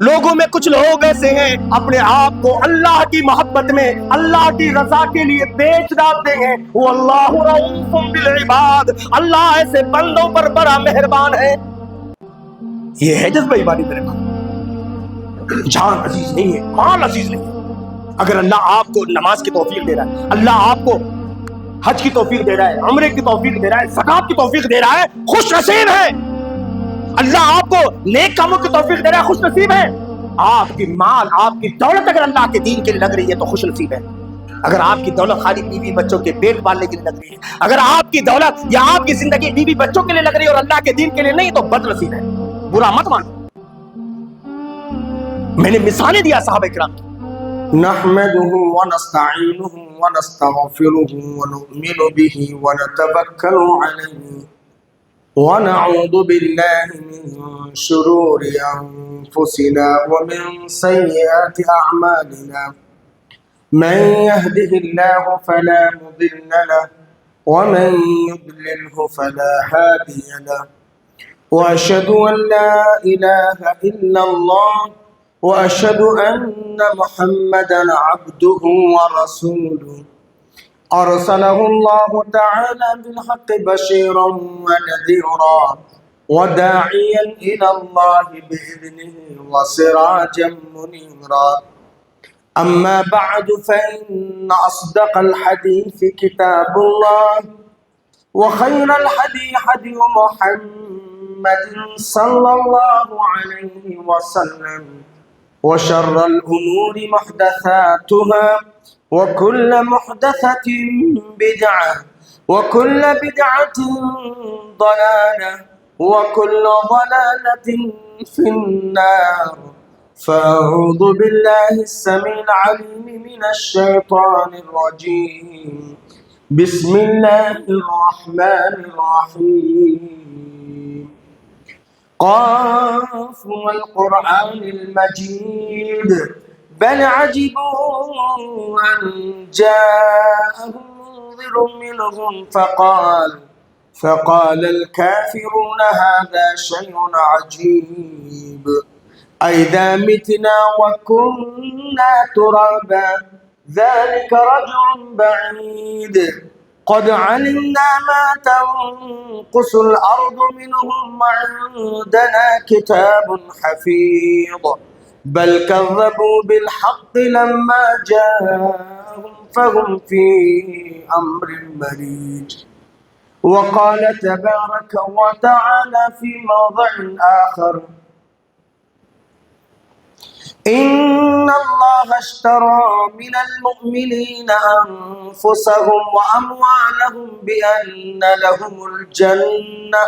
لوگوں میں کچھ لوگ ایسے ہیں اپنے آپ کو اللہ کی محبت میں اللہ کی رضا کے لیے بیچ ڈالتے ہیں. وہ اللہ رؤوف بالعباد، اللہ ایسے بندوں پر بڑا مہربان ہے. یہ ہے جذبہ ایمانی میرے بھائی. جان عزیز نہیں ہے، مال عزیز نہیں ہے. اگر اللہ آپ کو نماز کی توفیق دے رہا ہے، اللہ آپ کو حج کی توفیق دے رہا ہے، عمرے کی توفیق دے رہا ہے، زکات کی توفیق دے رہا ہے، خوش نصیب ہے. اللہ آپ کو نیک کاموں کی توفیق دے رہا ہے، خوش نصیب ہے. آپ کی مال، آپ کی دولت اگر اللہ کے دین کے لیے لگ رہی ہے تو خوش نصیب ہے. اگر آپ کی دولت خالی بیوی بچوں کے پیٹ پالنے کے لیے لگ رہی ہے، اگر آپ کی دولت یا آپ کی زندگی بیوی بچوں کے لیے لگ رہی ہے اور اللہ کے دین کے لیے نہیں، تو بد نصیب ہے. برا مت مانو. میں نے مثالیں دیا صحابہ کرام کی. نحمده ونستعينه ونستغفره ونؤمن به ونتوكل عليه ونعوذ بالله من شرور أنفسنا ومن سيئات أعمالنا. من يهده الله فلا مضل له ومن يضلله فلا هادي له. وأشهد أن لا إله إلا الله وأشهد أن محمدًا عبده ورسوله. أرسله الله تعالى بالحق بشيرا ونذيرا وداعيا إلى الله بإذنه وسراجا منيرا. أما بعد فإن أصدق الحديث كتاب الله وخير الهدي هدي محمد صلى الله عليه وسلم وشر الأمور محدثاتها وكل محدثة بدعة وكل بدعة ضلالة وكل ضلالة في النار. فأعوذ بالله السميع العليم من الشيطان الرجيم. بسم الله الرحمن الرحيم. قاف والقرآن المجيد بل عجبوا أن جاءهم منذر منهم فقال الكافرون هذا شيء عجيب أئذا متنا وكنا ترابا ذلك رجع بعيد. قد علمنا ما تنقص الأرض منهم وعندنا كتاب حفيظ بل كذبوا بالحق لما جاءهم فهم في أمر مريج. وقال تبارك وتعالى في موضع آخر إن الله اشترى من المؤمنين أنفسهم وأموالهم بأن لهم الجنة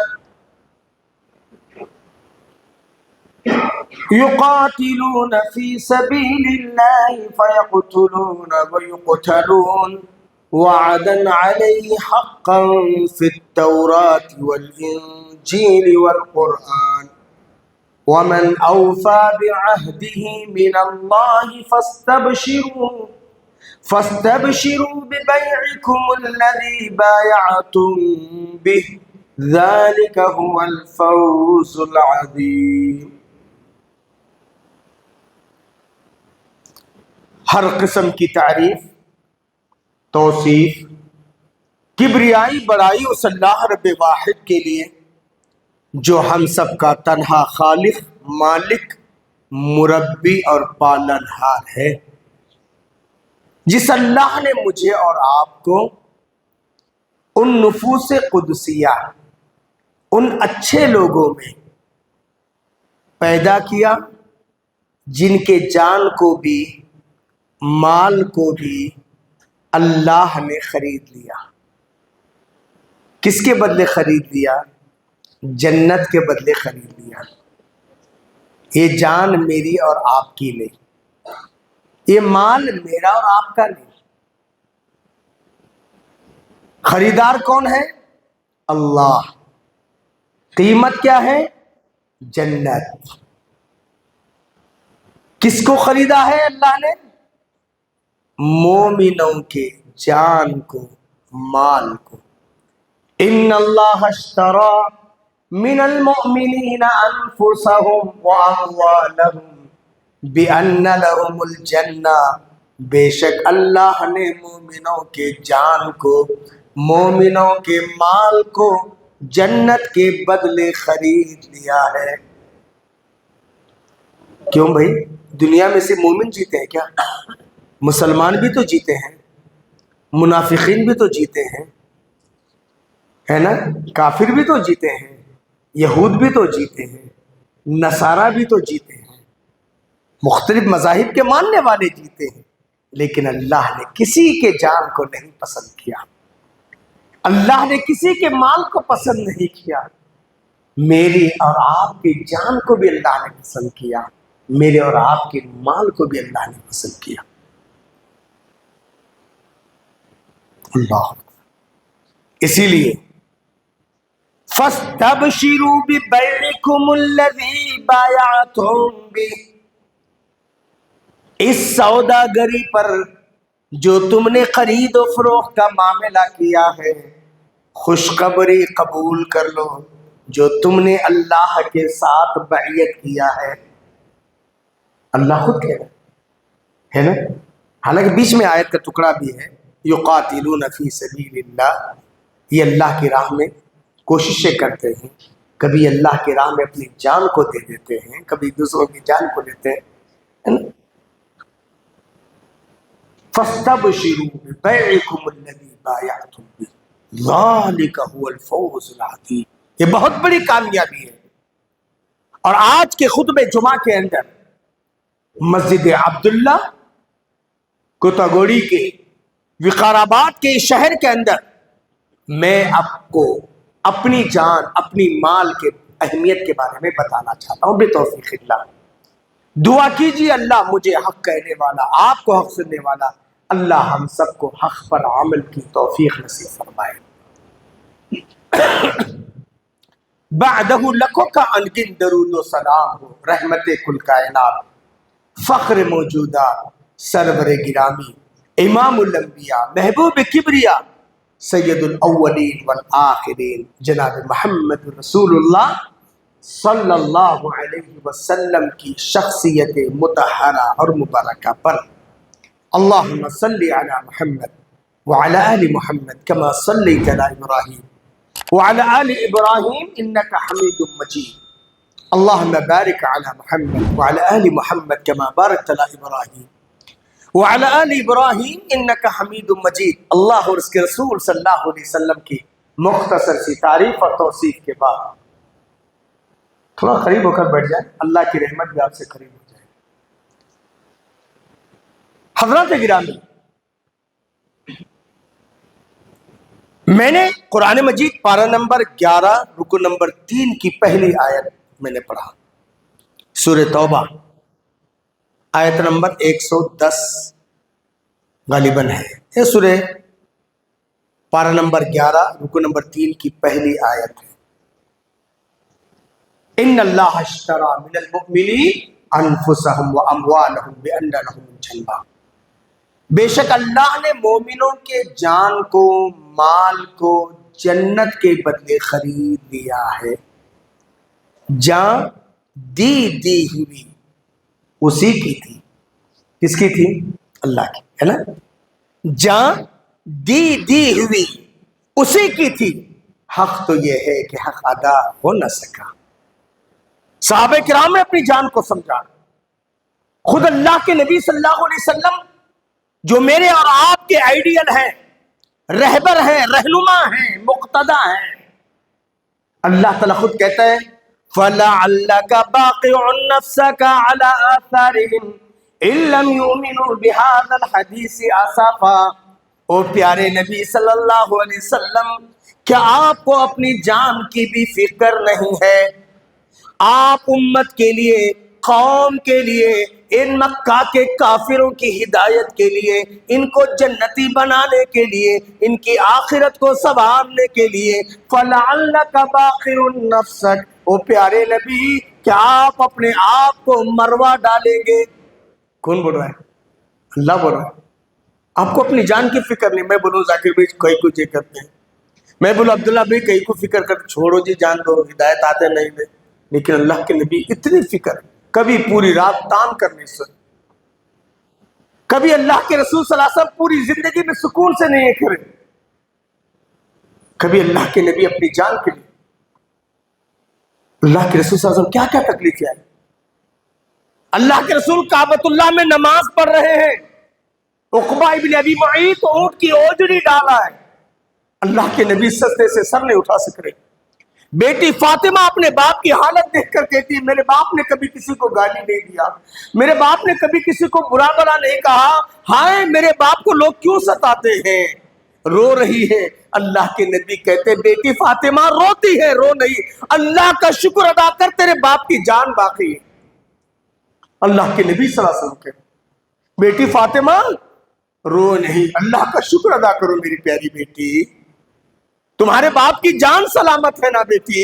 يقاتلون في سبيل الله فيقتلون ويقتلون وعدا عليه حقا في التوراة والإنجيل والقرآن. ومن أوفى بعهده من الله فاستبشروا ببيعكم الذي بايعتم به ذلك هو الفوز العظيم. ہر قسم کی تعریف، توصیف، کبریائی، بڑائی اس اللہ رب واحد کے لیے جو ہم سب کا تنہا خالق، مالک، مربی اور پالنہار ہے. جس اللہ نے مجھے اور آپ کو ان نفوس قدسیہ، ان اچھے لوگوں میں پیدا کیا جن کے جان کو بھی مال کو بھی اللہ نے خرید لیا. کس کے بدلے خرید لیا؟ جنت کے بدلے خرید لیا. یہ جان میری اور آپ کی نہیں، یہ مال میرا اور آپ کا نہیں. خریدار کون ہے؟ اللہ. قیمت کیا ہے؟ جنت. کس کو خریدا ہے اللہ نے؟ مومنوں کے جان کو، مال کو. ان اللہ اشترى من المؤمنین انفسهم واموالهم بِأَنَّ لَهُمُ الْجَنَّةَ، بے شک اللہ نے مومنوں کے جان کو، مومنوں کے مال کو جنت کے بدلے خرید لیا ہے۔ کیوں بھائی؟ دنیا میں سے مومن جیتے ہیں کیا؟ مسلمان بھی تو جیتے ہیں، منافقین بھی تو جیتے ہیں، ہے نا؟ کافر بھی تو جیتے ہیں، یہود بھی تو جیتے ہیں، نصارہ بھی تو جیتے ہیں، مختلف مذاہب کے ماننے والے جیتے ہیں، لیکن اللہ نے کسی کے جان کو نہیں پسند کیا، اللہ نے کسی کے مال کو پسند نہیں کیا۔ میری اور آپ کی جان کو بھی اللہ نے پسند کیا، میرے اور آپ کے مال کو بھی اللہ نے پسند کیا۔ اللہ، اسی لیے فَاسْتَبْشِرُوا بِبَيْعِكُمُ الَّذِي بَایَعْتُم بِهِ، اس سوداگری پر جو تم نے خرید و فروخت کا معاملہ کیا ہے، خوشخبری قبول کر لو جو تم نے اللہ کے ساتھ بیعت کیا ہے۔ اللہ خود کہہ رہا ہے نا، حالانکہ بیچ میں آیت کا ٹکڑا بھی ہے، یقاتلون فی سبیل اللہ، یہ اللہ کی راہ میں کوششیں کرتے ہیں، کبھی اللہ کی راہ میں اپنی جان کو دے دیتے ہیں، کبھی دوسروں کی جان کو لیتے ہیں، ہے نا؟ فَاسْتَبْشِرُوا بِبَيْعِكُمُ الَّذِي بَایَعْتُم بِهِ ذَلِکَ هُوَ الْفَوْزُ الْعَظِیمُ، یہ بہت بڑی کامیابی ہے۔ اور آج کے خطبہ جمعہ کے اندر مسجد عبداللہ کوتاگوڑی کے وقار آباد کے شہر کے اندر میں آپ کو اپنی جان، اپنی مال کے اہمیت کے بارے میں بتانا چاہتا ہوں بتوفیق اللہ۔ دعا کیجیے اللہ مجھے حق کہنے والا، آپ کو حق سننے والا، اللہ ہم سب کو حق پر عمل کی توفیق نصیب فرمائے۔ بعدہ لکھوں کا انگن درود و سلام ہو، رحمت کل کائنات، فخر موجودات، سرور گرامی، امام الانبیاء، محبوب کبریا، سید الاولین والآخرین، جناب محمد رسول اللہ صلی اللہ علیہ وسلم کی شخصیت مطہرہ اور مبارکہ پر اللہم صلی علی محمد وعلی آل محمد کما صلیت علی ابراہیم وعلی آل ابراہیم انکا حمید مجید، اللہم بارک علی محمد وعلی آل محمد کما بارکت علی ابراہیم وعلی آل ابراہیم انکا حمید مجید۔ اللہ اور اس کے رسول صلی اللہ علیہ وسلم کی مختصر سی تعریف اور توصیف کے بعد تھوڑا قریب ہو کر بیٹھ جائیں، اللہ کی رحمت بھی آپ سے قریب ہو جائے۔ حضرات گرامی، میں نے قرآن مجید پارہ نمبر 11 رکو نمبر 3 کی پہلی آیت میں نے پڑھا، سورہ توبہ آیت نمبر 110 غالباً ہے، یہ سورہ پارہ نمبر 11 رکو نمبر 3 کی پہلی آیت ہے۔ ان اللہ اشتری من المؤمنین انفسهم واموالهم بان لهم الجنہ، بے شک اللہ نے مومنوں کے جان کو، مال کو جنت کے بدلے خرید لیا ہے۔ جان دی ہوئی اسی کی تھی، کس کی تھی؟ اللہ کی، ہے نا؟ جان دی ہوئی اسی کی تھی، حق تو یہ ہے کہ حق ادا ہو نہ سکا۔ صحابہ کرام نے اپنی جان کو سمجھا، خود اللہ کے نبی صلی اللہ علیہ وسلم جو میرے اور آپ کے آئیڈیل ہیں، رہبر ہیں، رہنما ہیں، مقتدی ہیں، اللہ تعالیٰ خود کہتا ہے فَلَعَلَّكَ بَاقِعٌ نَفْسَكَ عَلَىٰ آثَارِهِمْ إِن لَّمْ يُؤْمِنُوا بِهَٰذَا الْحَدِيثِ آسَفًا۔ او پیارے نبی صلی اللہ علیہ وسلم، کیا آپ کو اپنی جان کی بھی فکر نہیں ہے؟ آپ امت کے لیے، قوم کے لیے، ان مکہ کے کافروں کی ہدایت کے لیے، ان کو جنتی بنانے کے لیے، ان کی آخرت کو سنوارنے کے لیے فَلَعَلَّكَ بَاخِعٌ نَفْسَكَ، او پیارے نبی کیا آپ اپنے آپ کو مروا ڈالیں گے؟ کون بول رہا ہے؟ اللہ بول رہا ہے۔ آپ کو اپنی جان کی فکر نہیں۔ میں بولوں ذاکر بھائی کئی کچھ یہ کرتے ہیں، میں بولوں عبداللہ بھائی کئی کو فکر کرتے، چھوڑو جی، جان دو، ہدایت آتے نہیں دے، لیکن اللہ کے نبی اتنی فکر کبھی پوری رات تان کر نہیں سوئے، کبھی اللہ کے رسول صلی اللہ علیہ وسلم پوری زندگی میں سکون سے نہیں کھڑے، کبھی اللہ کے نبی اپنی جان کے لیے، اللہ کے رسول صلی اللہ علیہ وسلم کیا کیا تکلیفیں آئی، اللہ کے رسول کعبۃ اللہ میں نماز پڑھ رہے ہیں، عقبہ ابن ابی معیط اونٹ کی اوجڑی ڈالا ہے، اللہ کے نبی سجدے سے سر نہیں اٹھا سک رہے۔ بیٹی فاطمہ اپنے باپ کی حالت دیکھ کر کہتی ہے میرے باپ نے کبھی کسی کو گالی نہیں دیا، میرے باپ نے کبھی کسی کو برا بھلا نہیں کہا، ہائے میرے باپ کو لوگ کیوں ستاتے ہیں، رو رہی ہے۔ اللہ کے نبی کہتے بیٹی فاطمہ روتی ہے، رو نہیں، اللہ کا شکر ادا کر تیرے باپ کی جان باقی ہے۔ اللہ کے نبی صلی اللہ علیہ وسلم کہتے بیٹی فاطمہ رو نہیں، اللہ کا شکر ادا کرو میری پیاری بیٹی، تمہارے باپ کی جان سلامت ہے نا بیٹی۔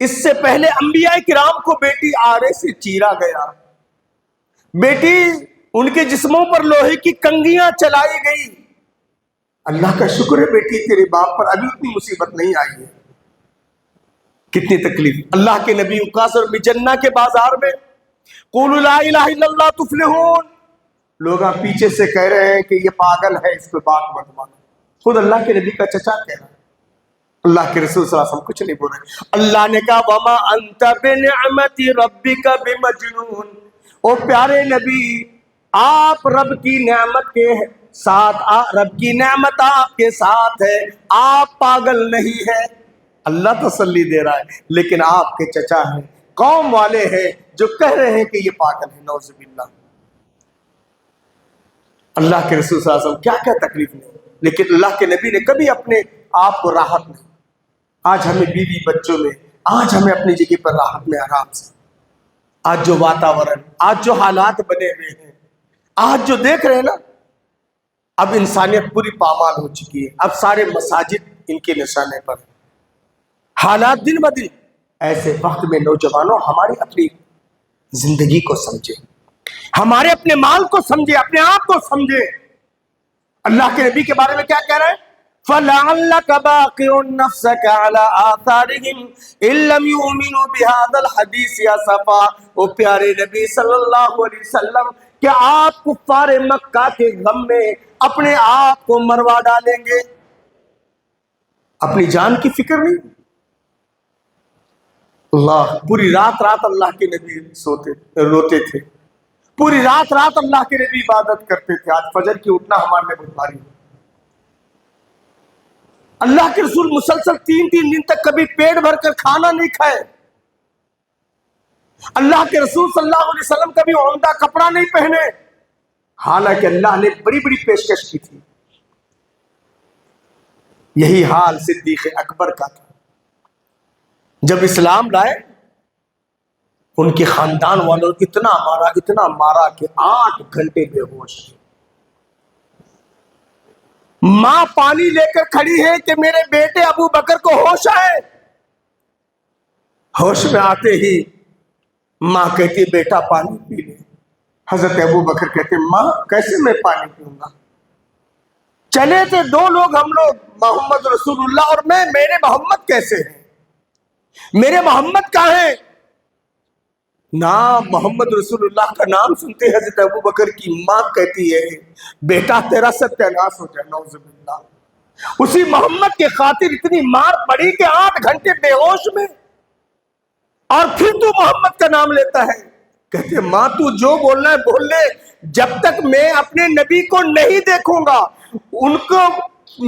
اس سے پہلے انبیاء کرام کو بیٹی آرے سے چیرا گیا، بیٹی ان کے جسموں پر لوہے کی کنگیاں چلائی گئی، اللہ کا شکر ہے بیٹی تیرے باپ پر ابھی اتنی مصیبت نہیں آئی ہے، کتنی تکلیف۔ اللہ کے نبی وقاص اور مجنہ کے بازار میں قولوا لا الہ الا اللہ تفلحون، لوگ پیچھے سے کہہ رہے ہیں کہ یہ پاگل ہے، اس کو بات مت مانو، خود اللہ کے نبی کا چچا کہہ رہا ہے، اللہ کے رسول صلی اللہ علیہ وسلم کچھ نہیں بول رہے۔ اللہ نے کہا وما انت بنعمت ربک بمجنون، او پیارے نبی آپ رب کی نعمت کے ساتھ، رب کی نعمت آپ کے ساتھ ہے، آپ پاگل نہیں ہے، اللہ تسلی دے رہا ہے، لیکن آپ کے چچا ہیں، قوم والے ہیں جو کہہ رہے ہیں کہ یہ پاگل ہے، نعوذ باللہ۔ اللہ کے رسول صلی اللہ علیہ وسلم کیا کیا تکلیف نہیں، لیکن اللہ کے نبی نے کبھی اپنے آپ کو راحت نہیں۔ آج ہمیں بیوی بچوں میں، آج ہمیں اپنی جگہ پر راحت میں، آرام سے، آج جو واتاورن، آج جو حالات بنے ہوئے ہیں، آج جو دیکھ رہے ہیں نا، اب انسانیت پوری پامال ہو چکی ہے، اب سارے مساجد ان کے نشانے پر، حالات دن بدن۔ ایسے وقت میں نوجوانوں ہماری اپنی زندگی کو سمجھے، ہمارے اپنے مال کو سمجھے، اپنے آپ کو سمجھے۔ اللہ کے نبی کے بارے میں کیا کہہ رہے ہیں؟ فَلَعَلَّكَ بَاقِعٌ نَفْسَكَ عَلَىٰ آثَارِهِمْ إِن لَّمْ يُؤْمِنُوا بِهَٰذَا الْحَدِيثِ أَسَفًا۔ او پیارے نبی صلی اللہ علیہ وسلم، کیا آپ کفار مکہ کے غم میں اپنے آپ کو مروا ڈالیں گے؟ اپنی جان کی فکر نہیں؟ اللہ پوری رات رات اللہ کے نبی روتے تھے، پوری رات رات اللہ کے نبی عبادت کرتے تھے، آج فجر کی اٹھنا ہمارے لیے بہت بھاری ہے۔ اللہ کے رسول مسلسل 3 دن تک کبھی پیٹ بھر کر کھانا نہیں کھائے، اللہ کے رسول صلی اللہ علیہ وسلم کبھی عمدہ کپڑا نہیں پہنے، حالانکہ اللہ نے بڑی بڑی پیشکش کی تھی۔ یہی حال صدیق اکبر کا تھا، جب اسلام لائے ان کے خاندان والوں اتنا مارا کہ 8 گھنٹے بے ہوش۔ ماں پانی لے کر کھڑی ہے کہ میرے بیٹے ابو بکر کو ہوش آئے، ہوش میں آتے ہی ماں کہتی بیٹا پانی پی لے، حضرت ابو بکر کہتے ماں کیسے میں پانی پیوں گا؟ چلے تھے 2 لوگ ہم لوگ، محمد رسول اللہ اور میں، میرے محمد کیسے ہیں؟ میرے محمد کہاں ہیں؟ نام محمد رسول اللہ کا نام سنتے حضرت ابو بکر کی ماں کہتی ہے بیٹا تیرا ستیہ ناش ہو جائے، نعوذ باللہ۔ اسی محمد کے خاطر اتنی مار پڑی کہ 8 گھنٹے بے ہوش میں، اور پھر تو محمد کا نام لیتا ہے۔ کہتے ماں تو جو بولنا ہے بول لے، جب تک میں اپنے نبی کو نہیں دیکھوں گا ان کو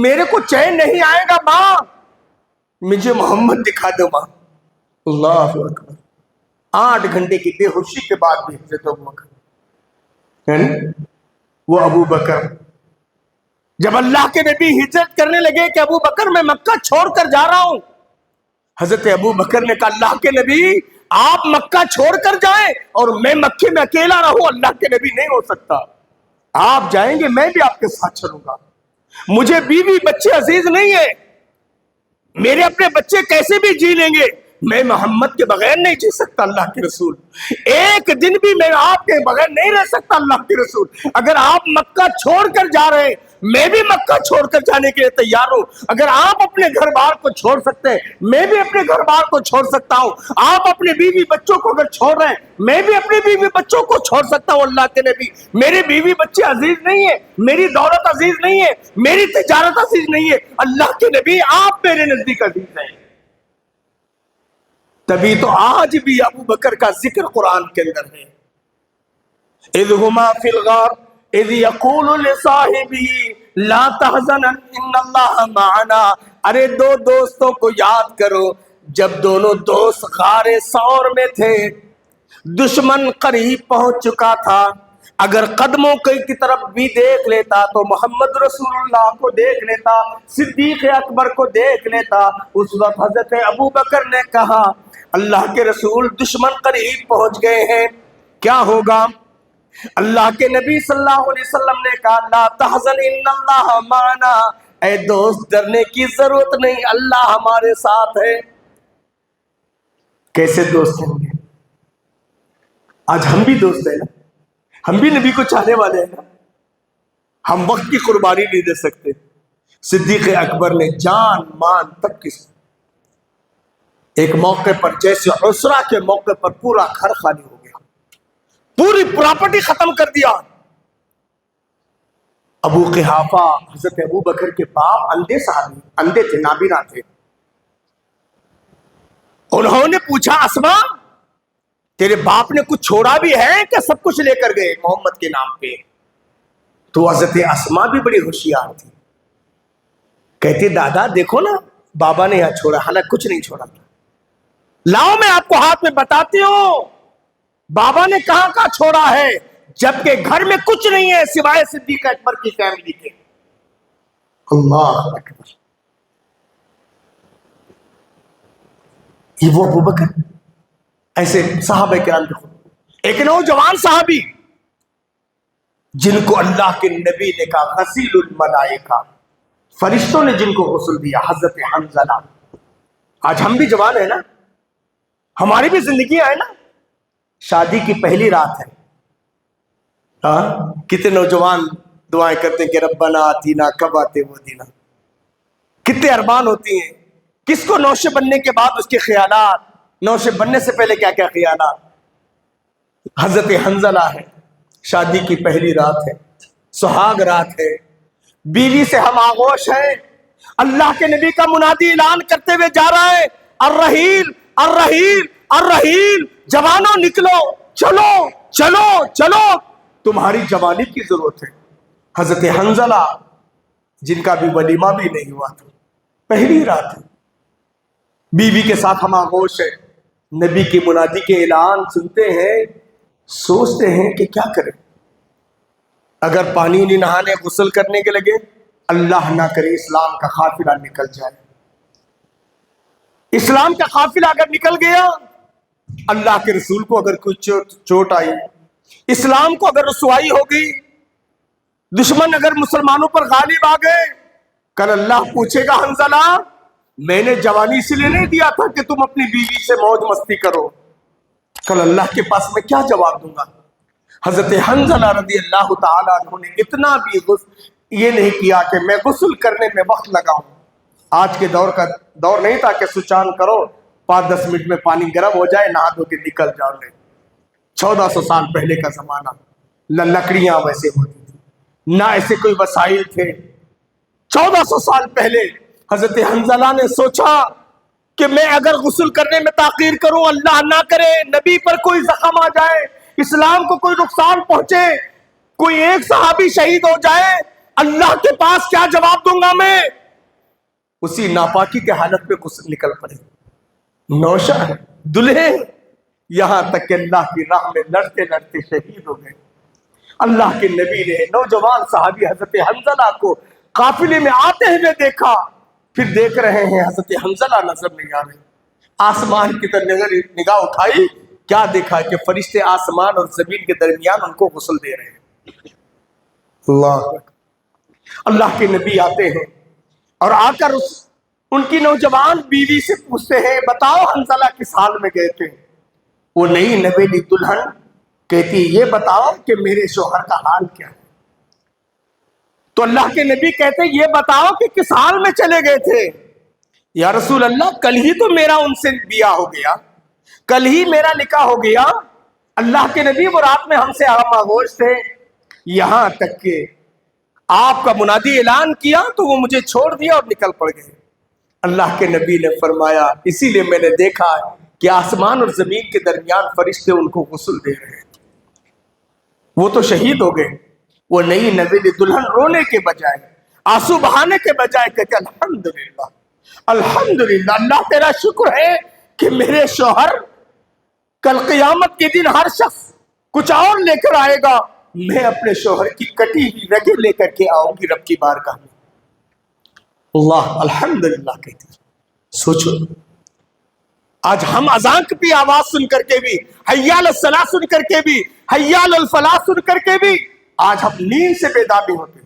میرے کو چین نہیں آئے گا، ماں مجھے محمد دکھا دو ماں۔ اللہ اکبر۔ 8 گھنٹے کی بے ہوشی کے بعد بھی حضرت ابو بکر، وہ ابو بکر جب اللہ کے نبی ہجرت کرنے لگے کہ ابو بکر میں مکہ چھوڑ کر جا رہا ہوں، حضرت ابو بکر نے کہا اللہ کے نبی آپ مکہ چھوڑ کر جائیں اور میں مکے میں اکیلا رہوں، اللہ کے نبی نہیں ہو سکتا، آپ جائیں گے میں بھی آپ کے ساتھ چلوں گا، مجھے بیوی بچے عزیز نہیں ہے، میرے اپنے بچے کیسے بھی جی لیں گے، میں محمد کے بغیر نہیں جی سکتا اللہ کے رسول، ایک دن بھی میں آپ کے بغیر نہیں رہ سکتا اللہ کے رسول۔ اگر آپ مکہ چھوڑ کر جا رہے ہیں میں بھی مکہ چھوڑ کر جانے کے لیے تیار ہوں۔ اگر آپ اپنے گھر بار کو چھوڑ سکتے ہیں میں بھی اپنے گھر بار کو چھوڑ سکتا ہوں۔ آپ اپنے بیوی بچوں کو اگر چھوڑ رہے ہیں میں بھی اپنے بیوی بچوں کو چھوڑ سکتا ہوں۔ اللہ کے نبی، میری بیوی بچے عزیز نہیں ہے، میری دولت عزیز نہیں ہے، میری تجارت عزیز نہیں ہے، اللہ کے نبی آپ میرے نزدیک عزیز ہیں۔ تبھی تو آج بھی ابو بکر کا ذکر قرآن کے اندر ہے۔ اذ ہما فی الغار اذ یقول لصاحبہ لا تحزن ان اللہ معنا۔ ارے دو دوستوں کو یاد کرو جب دونوں دوست غار ثور میں تھے، دشمن قریب پہنچ چکا تھا، اگر قدموں کی طرف بھی دیکھ لیتا تو محمد رسول اللہ کو دیکھ لیتا، صدیق اکبر کو دیکھ لیتا۔ اس وقت حضرت ابو بکر نے کہا اللہ کے رسول دشمن قریب پہنچ گئے ہیں، کیا ہوگا؟ اللہ کے نبی صلی اللہ علیہ وسلم نے کہا لا تحزن ان اللہ معنا، اے دوست ڈرنے کی ضرورت نہیں، اللہ ہمارے ساتھ ہے۔ کیسے دوست ہیں گے؟ آج ہم بھی دوست ہیں نا، ہم بھی نبی کو چاہنے والے ہیں نا، ہم وقت کی قربانی نہیں دے سکتے۔ صدیق اکبر نے جان مان تب کس ایک موقع پر، جیسے عسرہ کے موقع پر پورا گھر خالی ہو گیا، پوری پراپرٹی ختم کر دیا۔ ابو قحافہ حضرت ابو بکر کے باپ اندھے صحابی، اندھے تھے، نابینا تھے، انہوں نے پوچھا اسما تیرے باپ نے کچھ چھوڑا بھی ہے کہ سب کچھ لے کر گئے محمد کے نام پہ؟ تو حضرت اسما بھی بڑی ہوشیار تھی، کہتی دادا دیکھو نا بابا نے یہاں چھوڑا، حالانکہ کچھ نہیں چھوڑا تھا، لاؤ میں آپ کو ہاتھ میں بتاتی ہوں بابا نے کہاں کہاں چھوڑا ہے، جبکہ گھر میں کچھ نہیں ہے سوائے صدیق اکبر کی فیملی کے۔ اللہ اکبر، یہ وہ ابو بکر، ایسے صحابہ کرام کے خود ایک نوجوان صحابی جن کو اللہ کے نبی نے کہا غسیل الملائکہ، فرشتوں نے جن کو غسل دیا، حضرت حنظلہ۔ آج ہم بھی جوان ہیں نا، ہماری بھی زندگیاں ہیں نا، شادی کی پہلی رات ہے، کتنے نوجوان دعائیں کرتے ہیں کہ ربنا آتینا، کب آتے وہ دینا، کتنے ارمان ہوتی ہیں، کس کو نوشے بننے کے بعد اس کے خیالات، نوشے بننے سے پہلے کیا کیا خیالات۔ حضرت حنظلہ ہے، شادی کی پہلی رات ہے، سہاگ رات ہے، بیوی سے ہم آغوش ہیں، اللہ کے نبی کا منادی اعلان کرتے ہوئے جا رہا ہے الرحیل الرحیل الرحیل، جوانوں نکلو، چلو چلو چلو، تمہاری جوانی کی ضرورت ہے۔ حضرت حنظلہ جن کا بھی ولیمہ بھی نہیں ہوا تھا، پہلی رات ہے، بیوی کے ساتھ ہم آغوش ہے، نبی کی منادی کے اعلان سنتے ہیں، سوچتے ہیں کہ کیا کریں، اگر پانی نہیں نہانے غسل کرنے کے لگے، اللہ نہ کرے اسلام کا قافلہ نکل جائے، اسلام کا قافلہ اگر نکل گیا، اللہ کے رسول کو اگر کوئی چوٹ آئی، اسلام کو اگر رسوائی ہوگی، دشمن اگر مسلمانوں پر غالب آ گئے، کل اللہ پوچھے گا حنظلہ میں نے جوانی اس لیے نہیں دیا تھا کہ تم اپنی بیوی سے موج مستی کرو، کل اللہ کے پاس میں کیا جواب دوں گا۔ حضرت حنظلہ رضی اللہ تعالیٰ عنہ نے اتنا بھی یہ نہیں کیا کہ میں غسل کرنے میں وقت لگاؤں، آج کے دور کا دور نہیں تھا کہ سوچان کرو 5-10 منٹ میں پانی گرم ہو جائے نہا دھو کے نکل جاؤ، نہیں، 1400 سال پہلے کا زمانہ، نہ لکڑیاں ویسے ہوتی تھی، نہ ایسے کوئی وسائل تھے۔ 1400 سال پہلے حضرت حنظلہ نے سوچا کہ میں اگر غسل کرنے میں تاخیر کروں، اللہ نہ کرے نبی پر کوئی زخم آ جائے، اسلام کو کوئی نقصان پہنچے، کوئی ایک صحابی شہید ہو جائے، اللہ کے پاس کیا جواب دوں گا میں؟ اسی ناپاکی کے حالت میں غسل نکل پڑے، نوشہ ہے، دلہے، یہاں تک کہ اللہ کی راہ میں لڑتے لڑتے شہید ہو گئے۔ اللہ کے نبی نے نوجوان صحابی حضرت حنظلہ کو قافلے میں آتے ہوئے دیکھا، پھر دیکھ رہے ہیں حضرت حنظلہ نظر نہیں آ رہے، آسمان کی طرف نگاہ اٹھائی، کیا دیکھا کہ فرشتے آسمان اور زمین کے درمیان ان کو غسل دے رہے ہیں۔ اللہ کے نبی آتے ہیں اور آ کر اس ان کی نوجوان بیوی سے پوچھتے ہیں بتاؤ حنظلہ کس حال میں گئے تھے؟ وہ نئی نویلی دلہن کہتی یہ بتاؤ کہ میرے شوہر کا حال کیا ہے؟ تو اللہ کے نبی کہتے یہ بتاؤ کہ کس حال میں چلے گئے تھے؟ یا رسول اللہ کل ہی تو میرا ان سے بیاہ ہو گیا، کل ہی میرا نکاح ہو گیا۔ اللہ کے نبی وہ رات میں ہم سے آغوش تھے، یہاں تک کہ آپ کا منادی اعلان کیا تو وہ مجھے چھوڑ دیا اور نکل پڑ گئے۔ اللہ کے نبی نے فرمایا اسی لیے میں نے دیکھا کہ آسمان اور زمین کے درمیان فرشتے ان کو غسل دے رہے ہیں، وہ تو شہید ہو گئے۔ وہ نئی نویلی دلہن رونے کے بجائے، آنسو بہانے کے بجائے کہتے الحمدللہ الحمدللہ، اللہ تیرا شکر ہے کہ میرے شوہر کل قیامت کے دن ہر شخص کچھ اور لے کر آئے گا، میں اپنے شوہر کی کٹی ہوئی رگیں لے کر کے آؤں گی رب کی بارگاہ میں۔ اللہ الحمدللہ کہتے ہیں۔ سوچو آج ہم اذان کی آواز سن کر کے بھی، حی علی الصلاۃ سن کر کے بھی، حی علی الفلاح سن کر کے بھی آج ہم نیند سے بیدار نہیں ہوتے،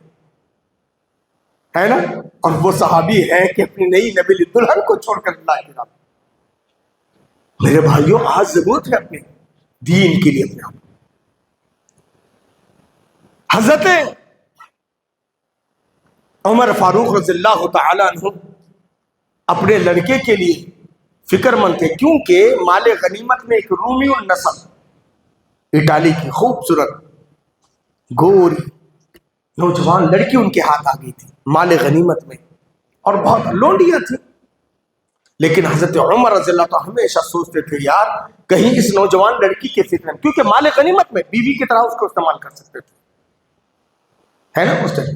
ہے نا؟ اور وہ صحابی ہے کہ اپنی نئی نویلی دلہن کو چھوڑ کر اللہ کی راہ۔ میرے بھائیوں آج ضرورت ہے اپنے دین کے لیے اپنے آپ۔ حضرت عمر فاروق رضی اللہ تعالی عنہ اپنے لڑکے کے لیے فکر مند تھے، کیونکہ مال غنیمت میں ایک رومی النسل اٹالی کی خوبصورت گوری نوجوان لڑکی ان کے ہاتھ آ گئی تھی مال غنیمت میں، اور بہت لونڈیاں تھیں۔ لیکن حضرت عمر رضی اللہ عنہ ہمیشہ سوچتے تھے یار کہیں اس نوجوان لڑکی کے فکر میں، کیونکہ مال غنیمت میں بیوی کی طرح اس کو استعمال کر سکتے تھے، ہے نا؟ اس طرح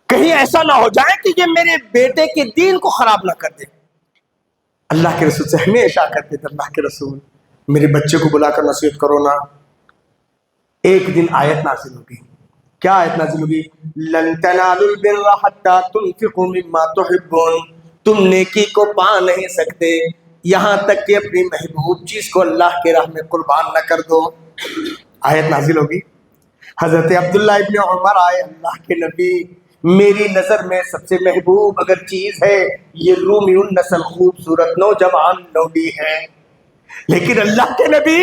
کہیں ایسا نہ ہو جائے کہ یہ میرے بیٹے کے دین کو خراب نہ کر دے۔ اللہ کے رسول سے ہمیشہ کرتے تھے اللہ کے رسول میرے بچے کو بلا کر نصیحت کرو نا۔ ایک دن آیت نازل ہوگی، کیا آیت نازل ہوگی؟ لن تنالوا البر حتى تنفقوا مما تحبون، تم نیکی کو پا نہیں سکتے یہاں تک کہ اپنی محبوب چیز کو اللہ کے راہ میں قربان نہ کر دو۔ آیت نازل ہوگی، حضرت عبداللہ ابن عمر آئے، اللہ کے نبی میری نظر میں سب سے محبوب اگر چیز ہے یہ رومی النسل خوبصورت نوجوان لونڈی ہے، لیکن اللہ کے نبی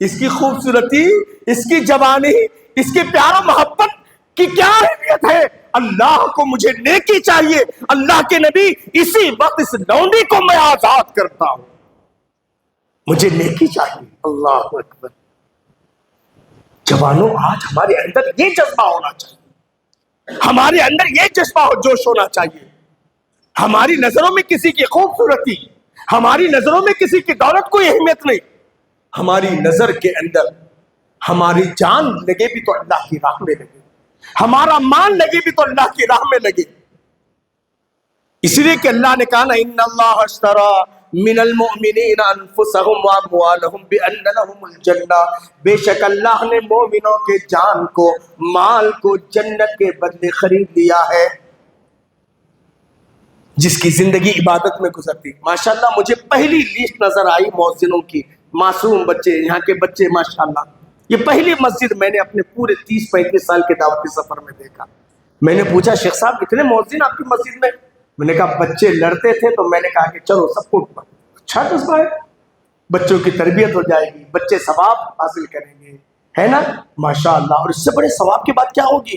اس کی خوبصورتی، اس کی جوانی، اس کی پیار و محبت کی کیا اہمیت ہے؟ اللہ کو مجھے نیکی چاہیے، اللہ کے نبی اسی وقت اس لونڈی کو میں آزاد کرتا ہوں، مجھے نیکی چاہیے۔ اللہ اکبر۔ جوانوں آج ہمارے اندر یہ جذبہ ہونا چاہیے، ہمارے اندر یہ جذبہ جوش ہونا چاہیے۔ ہماری نظروں میں کسی کی خوبصورتی، ہماری نظروں میں کسی کی دولت کوئی اہمیت نہیں، ہماری نظر کے اندر ہماری جان لگے بھی تو اللہ کی راہ میں لگے، ہمارا مال لگے بھی تو اللہ کی راہ میں لگے۔ اس لیے کہ اللہ نے کہا نا ان اللہ اشترى من المؤمنین انفسهم واموالهم بان لهم الجنہ، بے شک اللہ نے مومنوں کے جان کو، مال کو جنت کے بدلے خرید لیا ہے۔ جس کی زندگی عبادت میں گزرتی، ماشاءاللہ مجھے پہلی لسٹ نظر آئی مؤذنوں کی، معصوم بچے، یہاں کے بچے ماشاءاللہ، یہ پہلی مسجد میں نے اپنے پورے 30-35 سال کے دعوتی سفر میں دیکھا۔ میں نے پوچھا شیخ صاحب اتنے مؤذن آپ کی مسجد میں نے کہا بچے لڑتے تھے تو میں نے کہا کہ چلو سب کو اچھا جذبہ ہے، بچوں کی تربیت ہو جائے گی، بچے ثواب حاصل کریں گے، ہے نا؟ ماشاءاللہ۔ اور اس سے بڑے ثواب کی بات کیا ہوگی؟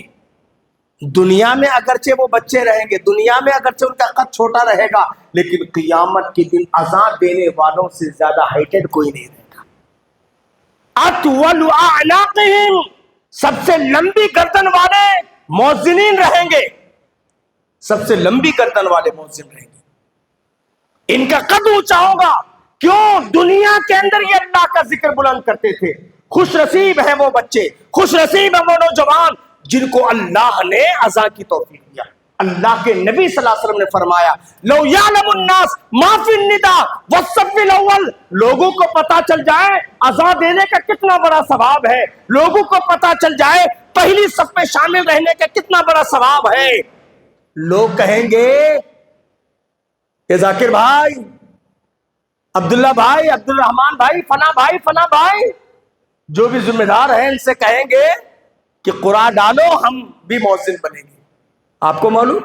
دنیا میں اگرچہ وہ بچے رہیں گے، دنیا میں اگرچہ ان کا قد چھوٹا رہے گا، لیکن قیامت کے دن اذان دینے والوں سے زیادہ ہائٹڈ کوئی نہیں رہے گا۔ اطول اعناقہم، سب سے لمبی گردن والے مؤذنین رہیں گے، سب سے لمبی گردن والے مؤذن رہیں گے، ان کا قد اونچا ہوگا۔ کیوں؟ دنیا کے اندر یہ اللہ کا ذکر بلند کرتے تھے۔ خوش نصیب ہیں وہ بچے، خوش نصیب ہیں وہ نوجوان جن کو اللہ نے اذان کی توفیق دیا۔ اللہ کے نبی صلی اللہ علیہ وسلم نے فرمایا لو یعلم الناس ما فی النداء والصف الاول، لوگوں کو پتا چل جائے اذان دینے کا کتنا بڑا ثواب ہے، لوگوں کو پتا چل جائے پہلی صف میں شامل رہنے کا کتنا بڑا ثواب ہے، لوگ کہیں گے کہ ذاکر بھائی، عبداللہ بھائی، عبد الرحمان بھائی، فلاں بھائی، جو بھی ذمہ دار ہیں ان سے کہیں گے کہ قرآن ڈالو ہم بھی مؤذن بنیں گے۔ آپ کو معلوم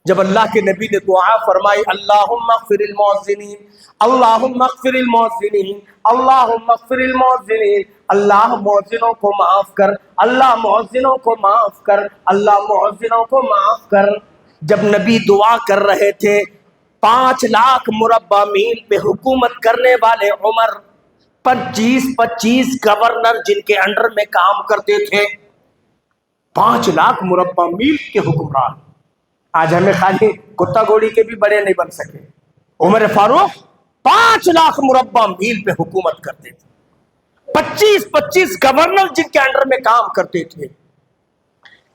جب اللہ کے نبی نے دعا فرمائی اللہم اغفر المؤذنین، اللہم اغفر المؤذنین، اللہم اغفر المؤذنین، اللہ مؤذنوں کو معاف کر، اللہ مؤذنوں کو معاف کر، اللہ مؤذنوں کو معاف کر۔ جب نبی دعا کر رہے تھے 5 لاکھ مربع میل پہ حکومت کرنے والے عمر، 25 گورنر جن کے انڈر میں کام کرتے تھے، 5 لاکھ مربع میل کے حکمران۔ آج ہمیں خالی کتا گوڑی کے بھی بڑے نہیں بن سکے، عمر فاروق 5 لاکھ مربع میل پہ حکومت کرتے تھے، 25 گورنر جن کے انڈر میں کام کرتے تھے۔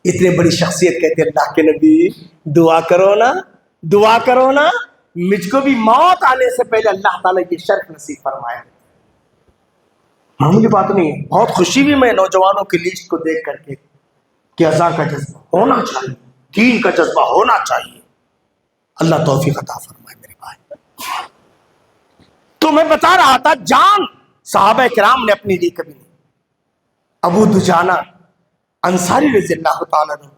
اتنے بڑی شخصیت کہتے ہیں اللہ کے نبی دعا کرو نا، دعا کرو نا، مجھ کو بھی موت آنے سے پہلے اللہ تعالیٰ یہ شرف نصیب فرمایا۔ معمولی بات نہیں ہے، بہت خوشی بھی میں نوجوانوں کی لیسٹ کو دیکھ کر کے کہ عزا کا جذبہ ہونا چاہیے، دین کا جذبہ ہونا چاہیے۔ اللہ توفیق عطا فرمائے میرے بھائی۔ تو میں بتا رہا تھا جان صحابہ کرام نے اپنی لی کبھی نہیں۔ ابو دجانہ انصاری رضی اللہ تعالیٰ عنہ،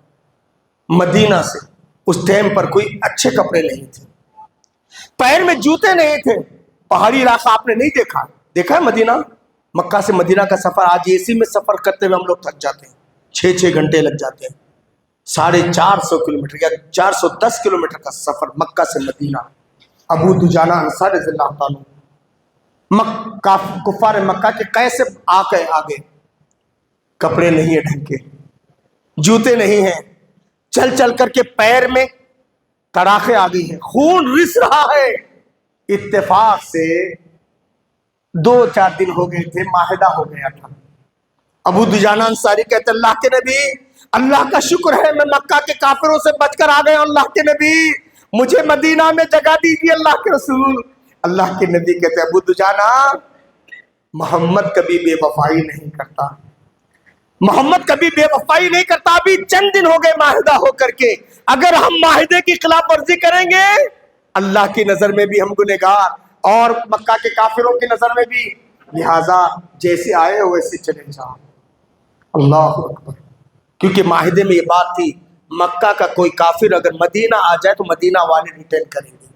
مدینہ سے اس ٹائم پر کوئی اچھے کپڑے نہیں تھے، پیر میں جوتے نہیں تھے، پہاڑی علاقہ آپ نے نہیں دیکھا، دیکھا ہے مدینہ، مکہ سے مدینہ کا سفر آج اے سی میں سفر کرتے ہوئے ہم لوگ تھک جاتے ہیں، 6 گھنٹے لگ جاتے ہیں، 450 کلومیٹر یا 410 کلومیٹر کا سفر مکہ سے مدینہ۔ ابو دجانہ انصاری رضی اللہ تعالیٰ کفار مکہ کے کیسے آگے کپڑے نہیں ہیں ڈھنگ کے، جوتے نہیں ہیں، چل چل کر کے پیر میں کڑاخے آ گئی ہیں، خون رس رہا ہے۔ اتفاق سے 2-4 دن ہو گئے تھے، معاہدہ ہو گیا تھا۔ ابو دجانہ انصاری کہتے اللہ کے نبی اللہ کا شکر ہے میں مکہ کے کافروں سے بچ کر آ گیا، اللہ کے نبی مجھے مدینہ میں جگہ دیجیے اللہ کے رسول۔ اللہ کے نبی کہتے ابو دجانہ محمد کبھی بے وفائی نہیں کرتا، محمد کبھی بے وفائی نہیں کرتا، ابھی چند دن ہو گئے معاہدہ ہو کر کے، اگر ہم معاہدے کی خلاف ورزی کریں گے اللہ کی نظر میں بھی ہم گنہگار اور مکہ کے کافروں کی نظر میں بھی، لہذا جیسے آئے ہو ویسے چلے جاؤ۔ اللہ اکبر، کیونکہ معاہدے میں یہ بات تھی مکہ کا کوئی کافر اگر مدینہ آ جائے تو مدینہ والے ریٹرن کریں گے۔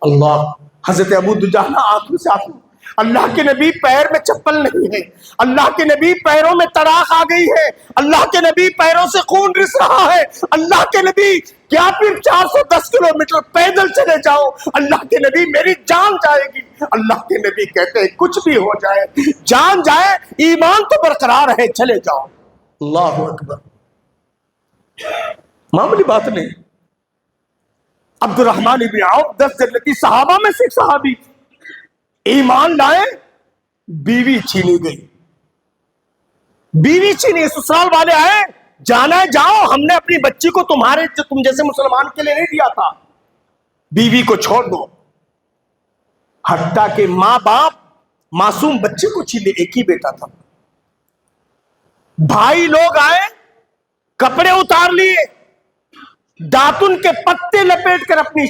اللہ، حضرت ابو دجانہ آنکھوں سے آنکھوں، اللہ کے نبی پیر میں چپل نہیں ہے، اللہ کے نبی پیروں میں تڑاخ آ گئی ہے، اللہ کے نبی پیروں سے خون رس رہا ہے، اللہ کے نبی کیا پھر 410 کلومیٹر پیدل چلے جاؤ، اللہ کے نبی میری جان جائے گی۔ اللہ کے نبی کہتے ہیں کچھ بھی ہو جائے، جان جائے ایمان تو برقرار ہے، چلے جاؤ۔ اللہ اکبر، معمولی بات نہیں۔ عبد الرحمن بن عوف 10 جنتی صحابہ میں سے ایک صحابی، ایمان لائے، بیوی چھینی گئی، بیوی چھینی، سسرال والے آئے، جانا ہے جاؤ، ہم نے اپنی بچی کو تمہارے تم جیسے مسلمان کے لیے نہیں دیا تھا، بیوی کو چھوڑ دو۔ حتیٰ کہ ماں باپ معصوم بچے کو چھین لے، ایک ہی بیٹا تھا، بھائی لوگ آئے، کپڑے اتار لیے، داتن کے پتے لپیٹ کر اپنی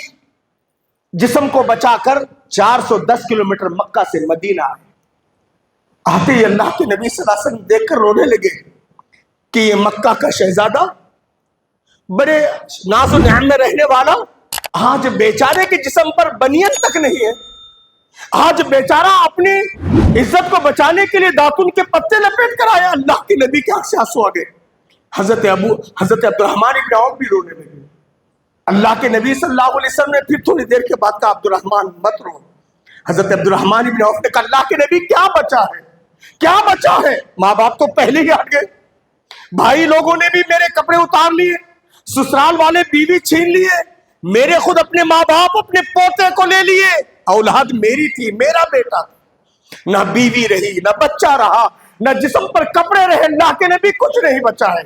جسم کو بچا کر 410 کلومیٹر مکہ سے مدینہ آتے ہی اللہ کے نبی صلی اللہ علیہ وسلم دیکھ کر رونے لگے کہ یہ مکہ کا شہزادہ بڑے ناز و نعم میں رہنے والا آج بیچارے کے جسم پر بنیان تک نہیں ہے، آج بیچارہ اپنی عزت کو بچانے کے لیے داتن کے پتے لپیٹ کر آیا۔ اللہ کے نبی کے آنکھ سے آنسو آ گئے، حضرت عبد الرحمن بن عوف بھی رونے لگے۔ اللہ کے نبی صلی اللہ علیہ وسلم نے پھر تھوڑی دیر کے بعد کہا عبد الرحمن مت رو۔ حضرت عبد الرحمن بن عوف نے کہا اللہ کے نبی کیا بچا ہے، کیا بچا ہے، ماں باپ تو پہلے ہی ہٹ گئے، بھائی لوگوں نے بھی میرے کپڑے اتار لیے، سسرال والے بیوی چھین لیے، میرے خود اپنے ماں باپ اپنے پوتے کو لے لیے، اولاد میری تھی، میرا بیٹا تھا، نہ بیوی رہی، نہ بچہ رہا، نہ جسم پر کپڑے رہے، اللہ کے نبی کچھ نہیں بچا ہے۔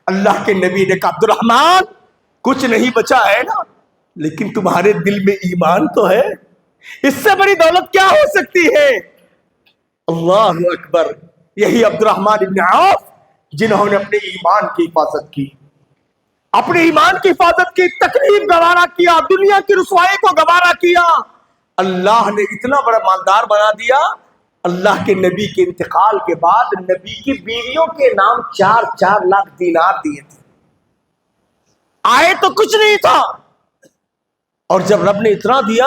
اللہ کے نبی نے کہا عبد الرحمن کچھ نہیں بچا ہے نا، لیکن تمہارے دل میں ایمان تو ہے، اس سے بڑی دولت کیا ہو سکتی ہے۔ اللہ اکبر، یہی عبد الرحمن ابن عوف جنہوں نے اپنے ایمان کی حفاظت کی، اپنے ایمان کی حفاظت کی، تکلیف گوارا کیا، دنیا کی رسوائی کو گوارا کیا، اللہ نے اتنا بڑا مالدار بنا دیا۔ اللہ کے نبی کے انتقال کے بعد نبی کی بیویوں کے نام 4 لاکھ دینار دیے تھے، آئے تو کچھ نہیں تھا، اور جب رب نے اتنا دیا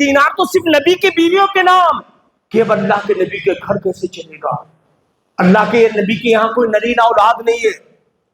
دینار تو صرف نبی کی بیویوں کے نام، کہ اب اللہ کے نبی کے گھر کیسے چلے گا؟ اللہ کے نبی کے یہاں کوئی نرینہ اولاد نہیں ہے،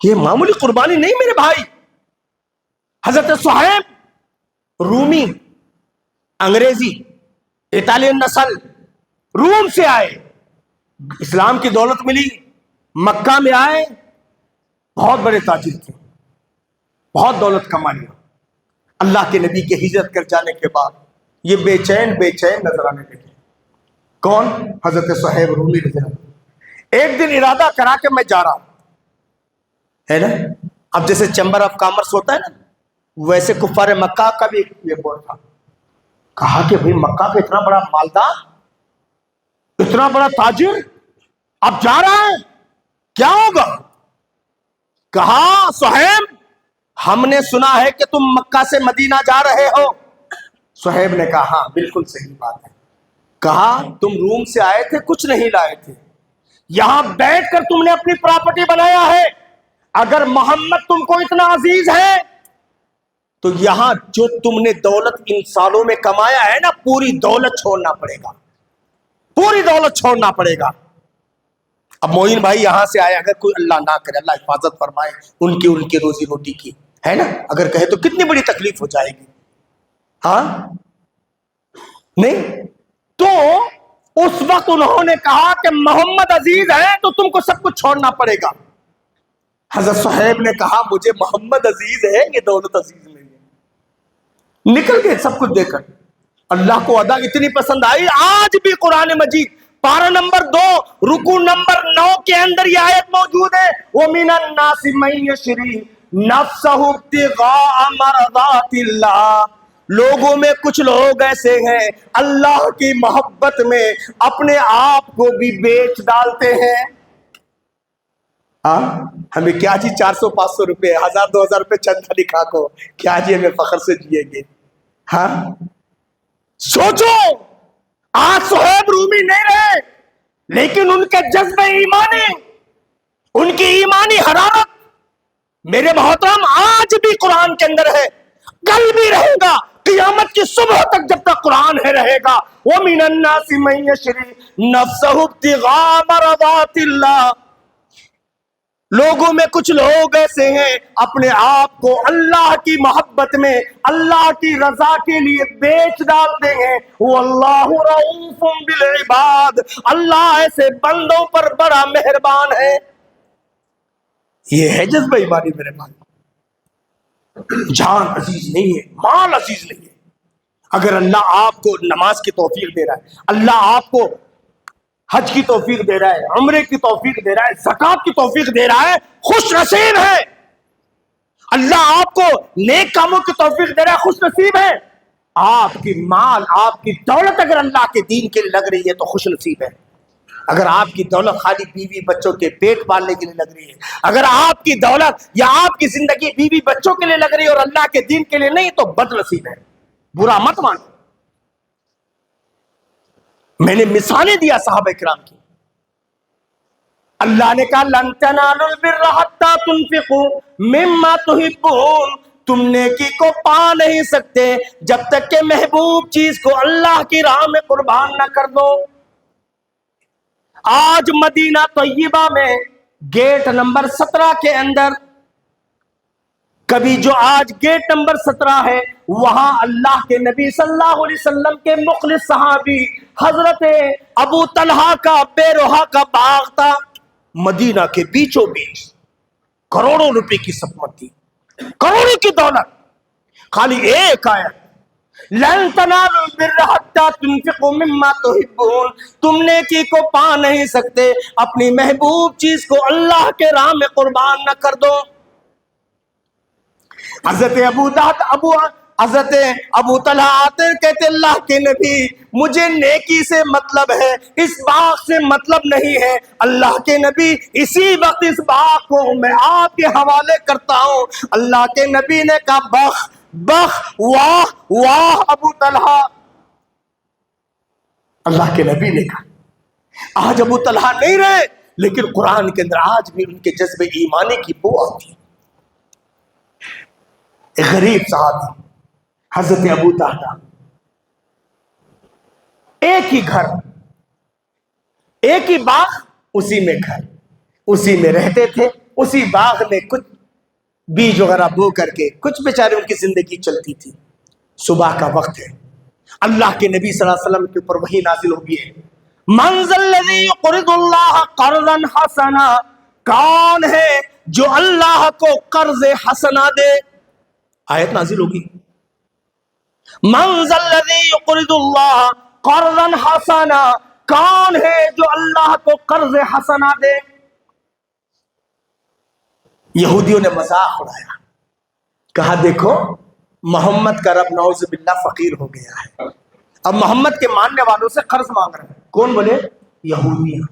یہ معمولی قربانی نہیں میرے بھائی۔ حضرت صہیب رومی، انگریزی، اٹالین نسل، روم سے آئے، اسلام کی دولت ملی، مکہ میں آئے، بہت بڑے تاجر تھے، بہت دولت کما لیا۔ اللہ کے نبی کے ہجرت کر جانے کے بعد یہ بے چین نظر آنے لگے۔ کون؟ حضرت صہیب رومی رضی اللہ عنہ۔ ایک دن ارادہ کرا کہ میں جا رہا ہوں، ہے نا، اب جیسے چیمبر آف کامرس ہوتا ہے نا، ویسے کفار مکہ کا بھی یہ بورڈ تھا۔ کہا کہ بھئی مکہ کا اتنا بڑا مالدار، اتنا بڑا تاجر اب جا رہا ہے، کیا ہوگا؟ کہا صہیب ہم نے سنا ہے کہ تم مکہ سے مدینہ جا رہے ہو۔ صہیب نے کہا ہاں بالکل صحیح بات ہے۔ کہا تم روم سے آئے تھے، کچھ نہیں لائے تھے، یہاں بیٹھ کر تم نے اپنی پراپرٹی بنایا ہے۔ اگر محمد تم کو اتنا عزیز ہے تو یہاں جو تم نے دولت ان سالوں میں کمایا ہے نا، پوری دولت چھوڑنا پڑے گا، پوری دولت چھوڑنا پڑے گا۔ اب معین بھائی یہاں سے آئے، اگر کوئی اللہ نہ کرے، اللہ حفاظت فرمائے ان کی روزی روٹی کی، ہے نا، اگر کہے تو کتنی بڑی تکلیف ہو جائے گی، ہاں نہیں؟ تو اس وقت انہوں نے کہا کہ محمد عزیز ہے تو تم کو سب کچھ چھوڑنا پڑے گا۔ حضرت صہیب نے کہا مجھے محمد عزیز ہے، یہ دولت عزیز نہیں ہے۔ نکل گئے سب کچھ دے کر۔ اللہ کو ادا اتنی پسند آئی، آج بھی قرآن مجید پارہ نمبر 2 رکوع نمبر 9 کے اندر یہ آیت موجود ہے، وَمِنَ النَّاسِ مَن يَشْرِي نَفْسَهُ ابْتِغَاءَ مَرْضَاتِ اللَّهِ۔ لوگوں میں کچھ لوگ ایسے ہیں اللہ کی محبت میں اپنے آپ کو بھی بیچ ڈالتے ہیں۔ ہمیں کیا جی 400-500 روپے، 1000-2000 روپے چندہ لکھا کو، کیا جی ہمیں فخر سے جیے گے؟ ہاں سوچو، آج صہیب رومی نہیں رہے، لیکن ان کے جذبہ ایمانی، ان کی ایمانی حرارت میرے محترم آج بھی قرآن کے اندر ہے، کل بھی رہے گا، قیامت کی صبح تک جب تک قرآن ہے رہے گا۔ وَمِنَ النَّاسِ مَن يَشْرِي نَفْسَهُ ابْتِغَاءَ مَرْضَاتِ اللَّهِ۔ لوگوں میں کچھ لوگ ایسے ہیں اپنے آپ کو اللہ کی محبت میں، اللہ کی رضا کے لیے بیچ ڈالتے ہیں۔ وَاللَّهُ رَءُوفٌ بِالْعِبَادِ، اللہ ایسے بندوں پر بڑا مہربان ہے۔ یہ ہے جذبہ ایمانی میرے بھائی۔ جان عزیز نہیں ہے، مال عزیز نہیں ہے۔ اگر اللہ آپ کو نماز کی توفیق دے رہا ہے، اللہ آپ کو حج کی توفیق دے رہا ہے، عمرے کی توفیق دے رہا ہے، زکات کی توفیق دے رہا ہے، خوش نصیب ہے۔ اللہ آپ کو نیک کاموں کی توفیق دے رہا ہے، خوش نصیب ہے۔ آپ کی مال، آپ کی دولت اگر اللہ کے دین کے لیے لگ رہی ہے تو خوش نصیب ہے۔ اگر آپ کی دولت خالی بیوی بچوں کے پیٹ پالنے کے لیے لگ رہی ہے، اگر آپ کی دولت یا آپ کی زندگی بیوی بچوں کے لیے لگ رہی ہے اور اللہ کے دین کے لیے نہیں تو بد نصیب ہے، برا مت مانو۔ میں نے مثالیں دیا صحابہ کرام کی۔ اللہ نے کہا لن تنالوا البر حتى تنفقوا مما تحبون، تم نیکی کو پا نہیں سکتے جب تک کہ محبوب چیز کو اللہ کی راہ میں قربان نہ کر دو۔ آج مدینہ طیبہ میں گیٹ نمبر 17 کے اندر، کبھی جو آج گیٹ نمبر 17 ہے، وہاں اللہ کے نبی صلی اللہ علیہ وسلم کے مخلص صحابی حضرت ابو طلحہ کا بے روحا کا باغ تھا، مدینہ کے بیچوں بیچ، کروڑوں روپے کی سپمت تھی، کروڑوں کی دولت، خالی ایک آیت لن تنالوا البر حتى تنفقوا مما تحبون، تم نیکی کو پا نہیں سکتے اپنی محبوب چیز کو اللہ کے راہ میں قربان نہ کر دو۔ حضرت ابو طلحہ آتے کہتے اللہ کے نبی مجھے نیکی سے مطلب ہے، اس باغ سے مطلب نہیں ہے۔ اللہ کے نبی اسی وقت اس باغ کو میں آپ کے حوالے کرتا ہوں۔ اللہ کے نبی نے کہا بخ بخ، واہ واہ ابو طلحہ۔ اللہ کے نبی نے کہا آج ابو طلحہ نہیں رہے، لیکن قرآن کے اندر آج بھی ان کے جذبے ایمانی کی بو آتی ہے۔ ایک غریب صحابی حضرت ابو دہدا، ایک ہی گھر، ایک ہی باغ، اسی میں گھر، اسی میں رہتے تھے، اسی باغ میں کچھ بیج وغیرہ بو کر کے کچھ بیچارے ان کی زندگی چلتی تھی۔ صبح کا وقت ہے، اللہ کے نبی صلی اللہ علیہ وسلم کے اوپر وحی نازل ہوئی ہے، من ذا الذی یقرض اللہ قرضا حسنا، کون ہے جو اللہ کو قرض حسنا دے؟ آیت نازل ہوگی، من ذا الذی یقرض اللہ قرضا حسنا، کون ہے جو اللہ کو قرض حسنا دے؟ یہودیوں نے مذاق اڑایا، کہا دیکھو محمد کا رب نعوذ باللہ فقیر ہو گیا ہے، اب محمد کے ماننے والوں سے قرض مانگ رہے ہیں۔ کون بولے؟ یہودیاں۔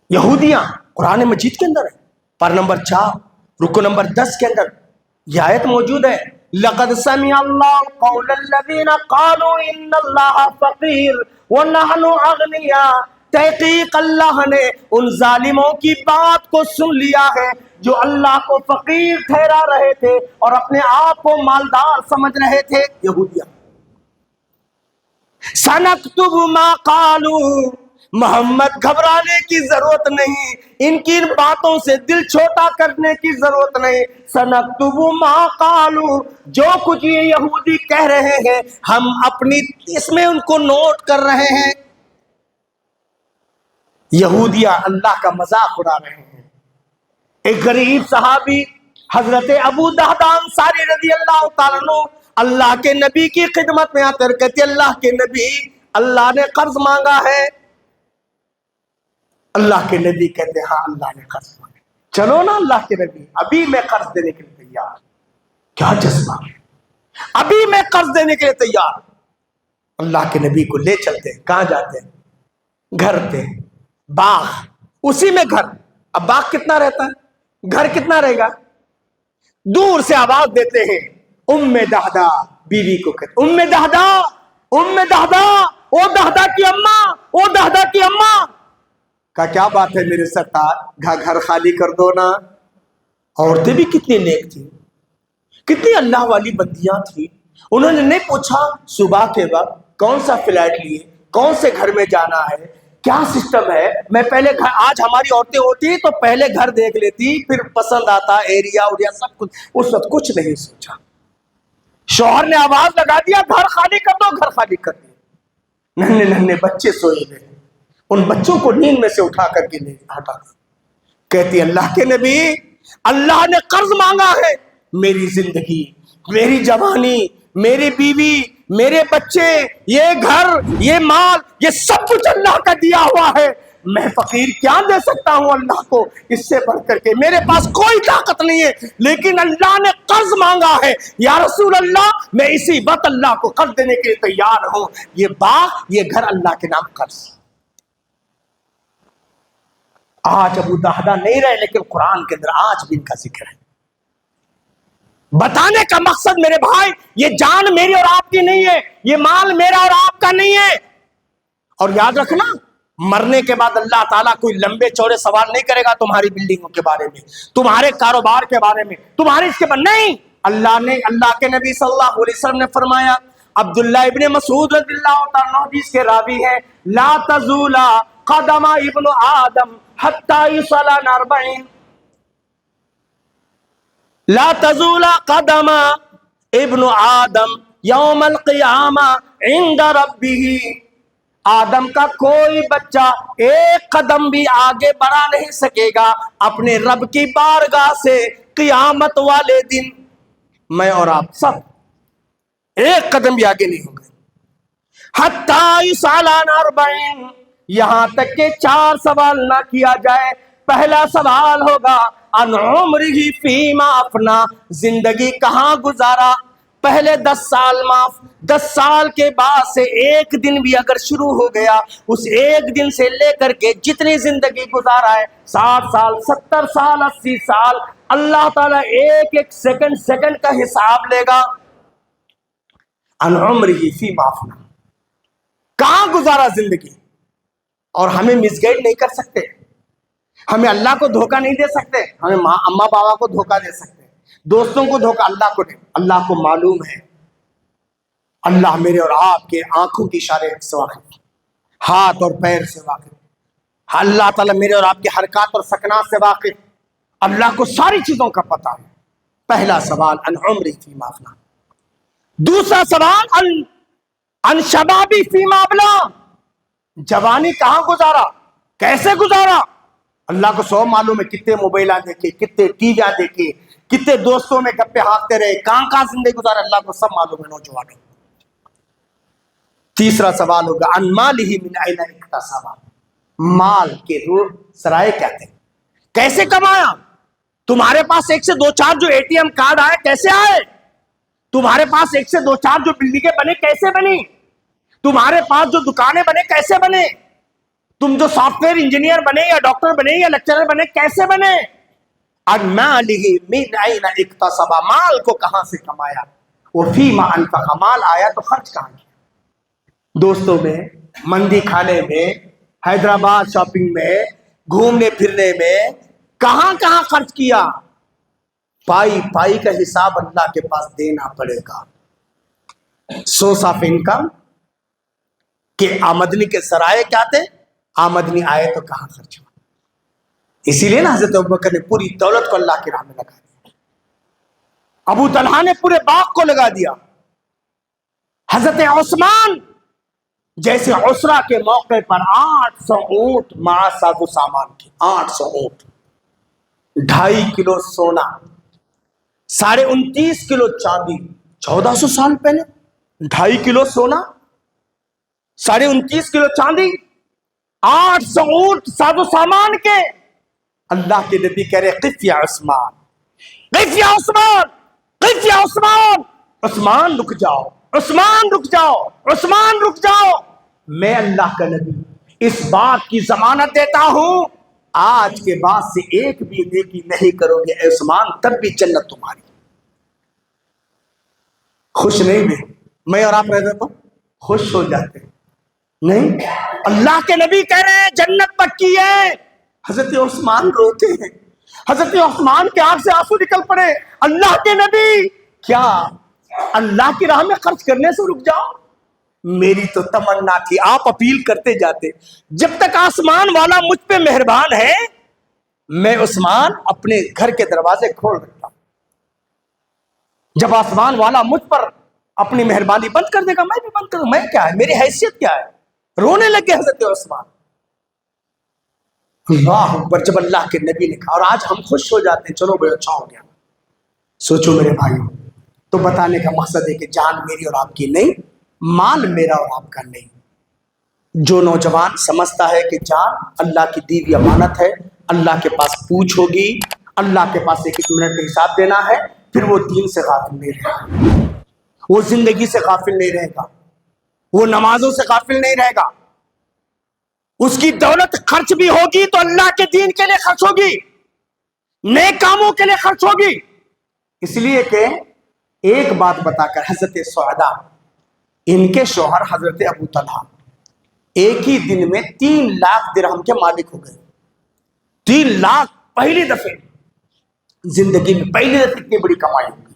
یہودیاں قرآن مجید کے اندر ہے، پر نمبر 4 رکو نمبر 10 کے اندر یہ آیت موجود ہے، لقد سمع اللہ قول الذین قالوا ان اللہ فقیر ونحن اغنیاء، تحقیق اللہ نے ان ظالموں کی بات کو سن لیا ہے جو اللہ کو فقیر ٹھہرا رہے تھے اور اپنے آپ کو مالدار سمجھ رہے تھے۔ یہودیاں سنکتب ما قالوا، محمد گھبرانے کی ضرورت نہیں، ان کی باتوں سے دل چھوٹا کرنے کی ضرورت نہیں، سنکتب ما قالوا، جو کچھ یہ یہودی کہہ رہے ہیں ہم اپنی اس میں ان کو نوٹ کر رہے ہیں۔ یہودیاں اللہ کا مذاق اڑا رہے ہیں۔ ایک غریب صحابی حضرت ابو دہدا انصاری رضی اللہ تعالیٰ عنہ اللہ کے نبی کی خدمت میں آ کر کہتے اللہ کے نبی، اللہ نے قرض مانگا ہے۔ اللہ کے نبی کہتے ہاں اللہ نے قرض مانگا، چلو نا اللہ کے نبی، ابھی میں قرض دینے کے لیے تیار۔ کیا جذبہ، ابھی میں قرض دینے کے لیے تیار۔ اللہ کے نبی کو لے چلتے، کہاں جاتے ہیں؟ گھر پہ، باغ، اسی میں گھر۔ اب باغ کتنا رہتا ہے، گھر کتنا رہے گا؟ دور سے آواز دیتے ہیں، ام دہدا، بیوی کو کہتے ام دہدا، ام دہدا، او دہدا کی اماں، او دہدا کی اماں۔ کہا کیا بات ہے میرے سرکار، گھر خالی کر دو نا۔ عورتیں بھی کتنی نیک تھی، کتنی اللہ والی بندیاں تھی، انہوں نے نہیں پوچھا صبح کے وقت کون سا فلائٹ لیے، کون سے گھر میں جانا ہے، کیا سسٹم ہے۔ میں پہلے گھر، آج ہماری عورتیں ہوتی تو پہلے گھر دیکھ لیتی، پھر پسند آتا ایریا اوریا سب کچھ، اس وقت کچھ نہیں سوچا۔ شوہر نے آواز لگا دیا گھر خالی کر دو، گھر خالی کر دیا۔ ننھے ننھے بچے سوئے ہوئے، ان بچوں کو نیند میں سے اٹھا کر کے لے ہٹا، کہتی اللہ کے نبی اللہ نے قرض مانگا ہے، میری زندگی، میری جوانی، میری بیوی، میرے بچے، یہ گھر، یہ مال، یہ سب کچھ اللہ کا دیا ہوا ہے، میں فقیر کیا دے سکتا ہوں اللہ کو اس سے بڑھ کر کے، میرے پاس کوئی طاقت نہیں ہے، لیکن اللہ نے قرض مانگا ہے، یا رسول اللہ میں اسی وقت اللہ کو قرض دینے کے لیے تیار ہوں۔ یہ باغ، یہ گھر اللہ کے نام قرض۔ آج ابو دہدا نہیں رہے، لیکن قرآن کے اندر آج بھی ان کا ذکر ہے۔ بتانے کا مقصد میرے بھائی، یہ جان میری اور آپ کی نہیں ہے، یہ مال میرا اور آپ کا نہیں ہے۔ اور یاد رکھنا، مرنے کے بعد اللہ تعالیٰ کوئی لمبے چوڑے سوال نہیں کرے گا تمہاری بلڈنگوں کے بارے میں، تمہارے کاروبار کے بارے میں، تمہارے اس کے بارے میں نہیں۔ اللہ کے نبی صلی اللہ علیہ وسلم نے فرمایا، عبداللہ ابن مسعود رضی اللہ تعالیٰ عنہ حدیث کے راوی ہیں، لا تزول قدم ابن آدم حتی یسأل عن 40، لا تزول قدم ابن آدم یوم القیامہ عند ربہ، آدم کا کوئی بچہ ایک قدم بھی آگے بڑھا نہیں سکے گا اپنے رب کی بارگاہ سے قیامت والے دن۔ میں اور آپ سب ایک قدم بھی آگے نہیں ہوں گے۔ حتی یسأل عن 40، یہاں تک کہ 4 سوال نہ کیا جائے۔ پہلا سوال ہوگا عن عمرہ فیما افنا، زندگی کہاں گزارا، پہلے 10 سال معاف، 10 سال کے بعد سے ایک دن بھی اگر شروع ہو گیا، اس ایک دن سے لے کر کے جتنی زندگی گزارا ہے، 60 سال، 70 سال، 80 سال، اللہ تعالیٰ ایک ایک سیکنڈ کا حساب لے گا۔ عن عمرہ فیما افنا، کہاں گزارا زندگی۔ اور ہمیں مس گائیڈ نہیں کر سکتے، ہمیں اللہ کو دھوکہ نہیں دے سکتے، ہمیں اماں بابا کو دھوکہ دے سکتے، دوستوں کو دھوکہ اللہ کو دے. اللہ کو معلوم ہے اللہ میرے اور آپ کے آنکھوں کی اشارے سے واقف، ہاتھ اور پیر سے واقف. اللہ تعالیٰ میرے اور آپ کے حرکات اور سکنات سے واقف. اللہ کو ساری چیزوں کا پتہ ہے. پہلا سوال ان عمری فیما افنا. دوسرا سوال ان شبابی فیما ابلا. جوانی کہاں گزارا، کیسے گزارا؟ اللہ کو سو معلوم ہے. کتنے موبائل دیکھے، کتنے ٹی وی دیکھے، کتنے دوستوں میں گپے ہانکتے رہے، کہاں زندگی گزارا، اللہ کو سب معلوم ہے نوجوانوں. تیسرا سوال ہوگا ان مالہ من این اکتسب. مال کے روح سرائے کہتے ہیں، کیسے کمایا؟ تمہارے پاس ایک سے دو چار جو ATM کارڈ آئے کیسے آئے؟ تمہارے پاس ایک سے دو چار جو بلڈنگیں بنے کیسے بنی؟ تمہارے پاس جو دکانیں بنے کیسے بنے؟ تم جو سافٹ ویئر انجینئر بنے یا ڈاکٹر بنے یا لیکچرر بنے کیسے بنے؟ ان مالہ من این اکتسب. مال کو کہاں سے کمایا؟ وفیما انفق. مال آیا تو خرچ کہاں کیا؟ دوستوں میں، مندی کھانے میں، حیدرآباد شاپنگ میں، گھومنے پھرنے میں، کہاں کہاں خرچ کیا؟ پائی پائی کا حساب اللہ کے پاس دینا پڑے گا. سورس آف انکم کہ آمدنی کے ذرائع کیا تھے؟ آمدنی آئے تو کہاں خرچ ہوا. اسی لیے نا حضرت ابوبکر نے پوری دولت کو اللہ کی راہ میں لگا دیا. ابو طلحہ نے پورے باغ کو لگا دیا. حضرت عثمان جیسے عسرہ کے موقع پر 800 اونٹ مع ساز و سامان کی، 800 اونٹ، 2.5 کلو سونا، 29.5 کلو چاندی. 1400 سال پہلے 2.5 کلو سونا، 29.5 کلو چاندی، 800 اونٹ ساز و سامان کے. اللہ کے نبی کہہ رہے قف یا عثمان، قف یا عثمان، قف یا عثمان. عثمان رک جاؤ، عثمان رک جاؤ، عثمان رک جاؤ. میں اللہ کا نبی اس بات کی ضمانت دیتا ہوں آج کے بعد سے ایک بھی نیکی نہیں کرو گے اے عثمان، تب بھی جنت تمہاری. خوش نہیں ہوئے؟ میں اور آپ رہتے تو خوش ہو جاتے نہیں. اللہ کے نبی کہہ رہے ہیں جنت پکی ہے. حضرت عثمان روتے ہیں، حضرت عثمان کے آنکھ سے آنسو نکل پڑے. اللہ کے نبی کیا اللہ کی راہ میں خرچ کرنے سے رک جاؤ؟ میری تو تمنا تھی. آپ اپیل کرتے جاتے، جب تک آسمان والا مجھ پہ مہربان ہے میں عثمان اپنے گھر کے دروازے کھول رکھتا ہوں. جب آسمان والا مجھ پر اپنی مہربانی بند کر دے گا میں بھی بند کر دوں. میں کیا ہے، میری حیثیت کیا ہے؟ رونے لگے حضرت عثمان. اللہ اکبر. جب اللہ کے نبی نے کہا، اور آج ہم خوش ہو جاتے ہیں چلو بھائی اچھا ہو گیا. سوچو میرے بھائیوں، تو بتانے کا مقصد ہے کہ جان میری اور آپ کی نہیں، مال میرا اور آپ کا نہیں. جو نوجوان سمجھتا ہے کہ جان اللہ کی دی ہوئی امانت ہے، اللہ کے پاس پوچھ ہوگی، اللہ کے پاس ایک منٹ کا حساب دینا ہے، پھر وہ دین سے غافل نہیں رہے گا، وہ زندگی سے غافل نہیں رہے گا، وہ نمازوں سے غافل نہیں رہے گا. اس کی دولت خرچ بھی ہوگی تو اللہ کے دین کے لیے خرچ ہوگی، نیک کاموں کے لیے خرچ ہوگی. اس لیے کہ ایک بات بتا کر حضرت سعدہ، ان کے شوہر حضرت ابو طلحہ ایک ہی دن میں 3 لاکھ درہم کے مالک ہو گئے. 3 لاکھ پہلی دفعہ زندگی میں، پہلی دفعہ اتنی بڑی کمائی ہوگی.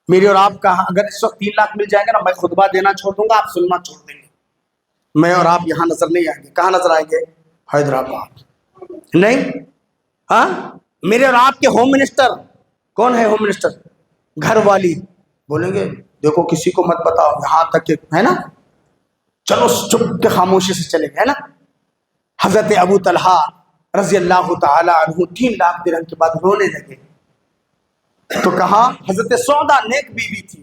میری اور آپ کا اگر اس وقت 3 لاکھ مل جائیں گے نا، میں خطبہ دینا چھوڑ دوں گا، آپ سننا چھوڑ دیں گے. میں اور آپ یہاں نظر نہیں آئیں گے. کہاں نظر آئیں گے؟ حیدرآباد. نہیں ہاں، میرے اور آپ کے ہوم منسٹر کون ہے؟ ہوم منسٹر گھر والی بولیں گے دیکھو کسی کو مت بتاؤ، یہاں تک کہ ہے نا، چلو چپ کے خاموشی سے چلے گئے. ہے نا. حضرت ابو طلحہ رضی اللہ تعالی عنہ 3 لاکھ درہم کے بعد رونے لگے. تو کہا حضرت سعدہ نیک بیوی تھی،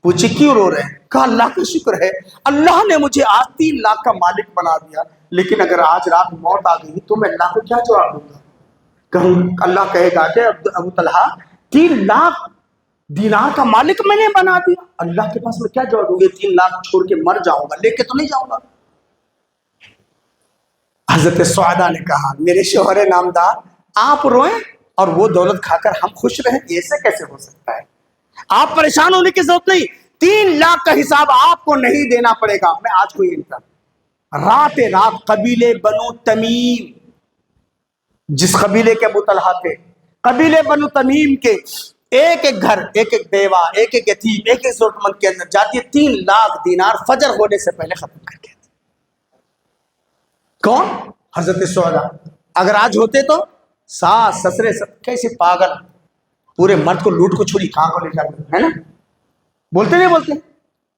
پوچھی کیوں رو رہے ہیں؟ کہا اللہ کا شکر ہے اللہ نے مجھے آج 3 لاکھ کا مالک بنا دیا، لیکن اگر آج رات موت آ گئی تو میں اللہ کو کیا جواب دوں گا؟ کہوں اللہ کہے گا کہ ابو طلحہ 3 لاکھ دینار کا مالک میں نے بنا دیا، اللہ کے پاس میں کیا جواب دوں گا؟ 3 لاکھ چھوڑ کے مر جاؤں گا، لے کے تو نہیں جاؤں گا. حضرت سعدہ نے کہا میرے شوہر نامدار آپ روئیں اور وہ دولت کھا کر ہم خوش رہیں، ایسے کیسے ہو سکتا ہے؟ آپ پریشان ہونے کی ضرورت نہیں. 3 لاکھ کا حساب آپ کو نہیں دینا پڑے گا. میں آج کوئی رات قبیلے بنو تمیم، جس قبیلے کے ابو طلحہ تھے، قبیلے بنو تمیم کے ایک ایک گھر، ایک ایک بیوہ، ایک ایک یتیم، ایک ایک ضرورت مند کے اندر جاتی ہے، 3 لاکھ دینار فجر ہونے سے پہلے ختم کر کے آتی۔ کون؟ حضرت سودا۔ اگر آج ہوتے تو ساس سسرے سب کیسے پاگل، پورے مرد کو لوٹ کو چھوڑی کہاں کو لے جاتے، ہے نا؟ بولتے نہیں بولتے؟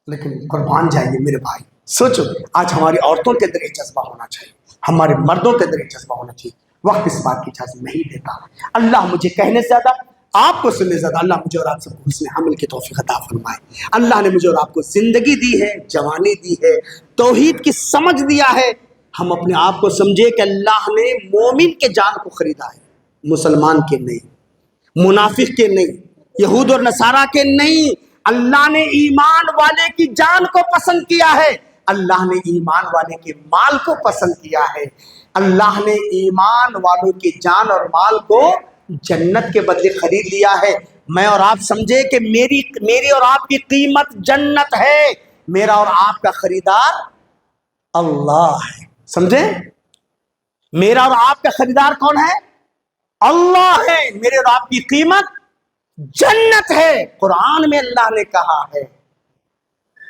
لیکن قربان جائیے میرے بھائی، سوچو آج ہماری عورتوں کے اندر یہ جذبہ ہونا چاہیے، ہمارے مردوں کے اندر یہ جذبہ ہونا چاہیے۔ وقت اس بات کی اجازت نہیں دیتا۔ اللہ مجھے کہنے سے زیادہ، آپ کو سننے سے زیادہ، اللہ مجھے اور آپ سب کو حسن عمل کی توفیق عطا فرمائے۔ اللہ نے مجھے اور آپ کو زندگی دی ہے، جوانی دی ہے، توحید کی سمجھ دیا ہے۔ ہم اپنے آپ کو سمجھے کہ اللہ نے مومن کے جان کو خریدا ہے، مسلمان کے نہیں، منافق کے نہیں، یہود اور نصارہ کے نہیں۔ اللہ نے ایمان والے کی جان کو پسند کیا ہے، اللہ نے ایمان والے کے مال کو پسند کیا ہے۔ اللہ نے ایمان والوں کی جان اور مال کو جنت کے بدلے خرید لیا ہے۔ میں اور آپ سمجھے کہ میری اور آپ کی قیمت جنت ہے، میرا اور آپ کا خریدار اللہ ہے، سمجھے؟ میرا اور آپ کا خریدار کون ہے؟ اللہ ہے۔ میرے اور آپ کی قیمت جنت ہے۔ قرآن میں اللہ نے کہا ہے،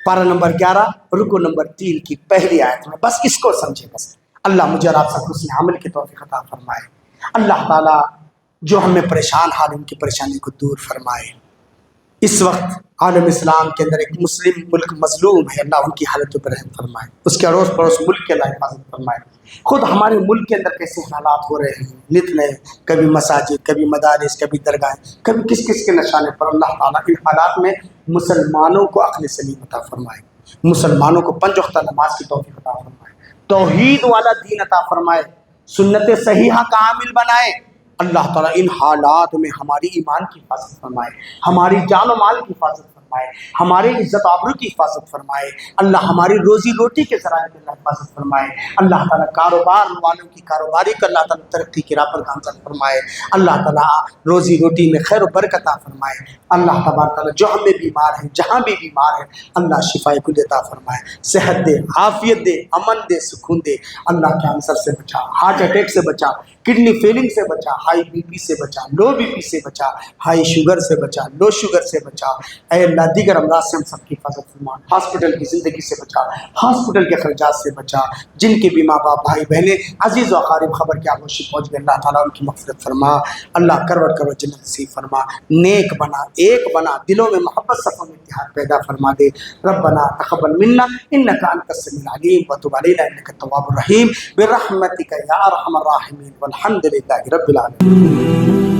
پارہ نمبر 11 رکو نمبر 3 کی پہلی آیت میں، بس اس کو سمجھے۔ بس اللہ مجھے اور آپ سب حسن عمل کی توفیق عطا فرمائے۔ اللہ تعالیٰ جو ہمیں پریشان حال ان کی پریشانی کو دور فرمائے۔ اس وقت عالم اسلام کے اندر ایک مسلم ملک مظلوم ہے، اللہ ان کی حالتوں پر رحم فرمائے، اس کے اڑوس پڑوس ملک کے اللہ حفاظت فرمائے۔ خود ہمارے ملک کے اندر کیسے حالات ہو رہے ہیں، نت نئے، کبھی مساجد، کبھی مدارس، کبھی درگاہیں، کبھی کس کس کے نشانے پر۔ اللہ تعالیٰ ان حالات میں مسلمانوں کو عقل سلیم عطا فرمائے، مسلمانوں کو 5 وقتہ نماز کی توفیق عطا فرمائے، توحید والا دین عطا فرمائے، سنت صحیحہ کا عامل بنائے۔ اللہ تعالیٰ ان حالات میں ہماری ایمان کی حفاظت فرمائے، ہماری جان و مال کی حفاظت فرمائے، ہمارے عزت آبرو کی حفاظت فرمائے۔ اللہ ہماری روزی روٹی کے ذرائع کی اللہ حفاظت فرمائے۔ اللہ تعالیٰ کاروبار والوں کی کاروباری کو اللہ تعالیٰ ترقی کی راہ پر گامزن فرمائے۔ اللہ تعالیٰ روزی روٹی میں خیر و برکت عطا فرمائے۔ اللہ تبارک تعالیٰ جو ہم میں بیمار ہیں، جہاں بھی بیمار ہیں، اللہ شفائے کل عطا فرمائے، صحت دے، عافیت دے، امن دے، سکون دے۔ اللہ کینسر سے بچا، ہارٹ اٹیک سے بچا، کڈنی فیلنگ سے بچا، ہائی بی پی سے بچا، لو بی پی سے بچا، ہائی شوگر سے بچا، لو شوگر سے بچا۔ اے اللہ دیگر امراض سے ہم سب کی حفاظت فرما، ہاسپٹل کی زندگی سے بچا، ہاسپٹل کے خرچات سے بچا۔ جن کے بھی ماں باپ بھائی بہنیں عزیز و اقارب خبر کے آغوش پہنچ گئے، اللہ تعالیٰ ان کی مغفرت فرما، اللہ کروٹ کروٹ جنت نصیب فرما، نیک بنا، ایک بنا، دلوں میں محبت صفوں میں اتحاد پیدا فرما دے۔ ربنا تقبل منا انک انت السمیع العلیم وتب علینا انک التواب الرحیم برحمتک یا ارحم الراحمین والحمد للہ رب العالمین۔